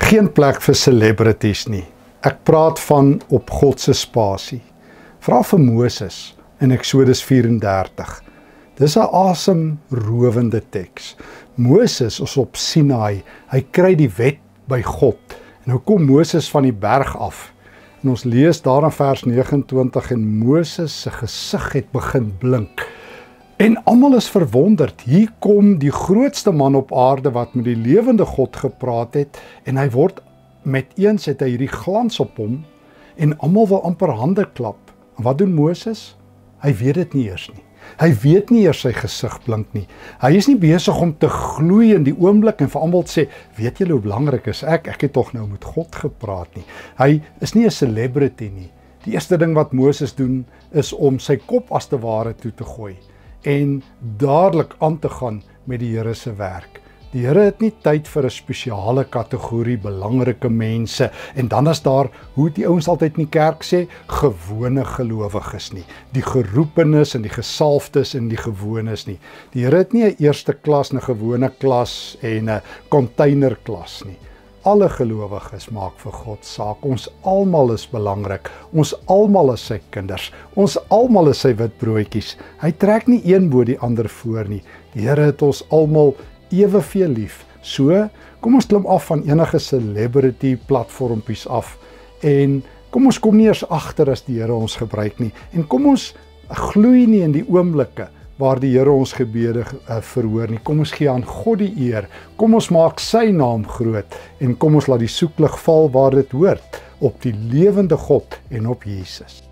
Geen plek vir celebrities nie. Ek praat van op God se spasie. Vra vir Moses in Eksodus 34. Dis 'n asemrowende teks. Moses is op Sinaï. Hy kry die wet by God. En nou kom Moses van die berg af. En ons lees daar in vers 29 en Moses se gesig het begin blink. En almal is verwonderd. Hier kom die grootste man op aarde wat met die lewende God gepraat het en hy word met eens het hy hierdie glans op hom en almal wil amper hande klap. En wat doen Moses? Hy weet dit nie eers nie. Hy weet nie eers sy gesig blink nie. Hy is nie besig om te gloei in die oomblik en vir almal te sê, weet julle hoe belangrik is ek? Ek het tog nou met God gepraat nie. Hy is nie 'n celebrity nie. Die eerste ding wat Moses doen is om sy kop as te ware toe te gooi en dadelik aan te gaan met die Here se werk. Die Here het nie tyd vir 'n spesiale kategorie belangrike mense en dan is daar, hoe die ouens altyd in die kerk sê, gewone gelowiges nie. Die geroepenes en die gesalfdes en die gewones nie. Die Here het nie 'n eerste klas, 'n gewone klas en 'n containerklas nie. Alle gelowiges maak vir God saak. Ons almal is belangrik. Ons almal is sy kinders. Ons almal is sy witbroodjies. Hy trek nie een bo die ander voor nie. Die Here het ons almal eweveel lief. So, kom ons klim af van enige celebrity platformpies af en kom ons kom nie eers agter as die Here ons gebruik nie en kom ons gloei nie in die oomblikke waar die Here ons gebede verhoor nie. Kom ons gee aan God die eer. Kom ons maak sy naam groot en kom ons laat die soeklig val waar dit hoort, op die lewende God en op Jesus.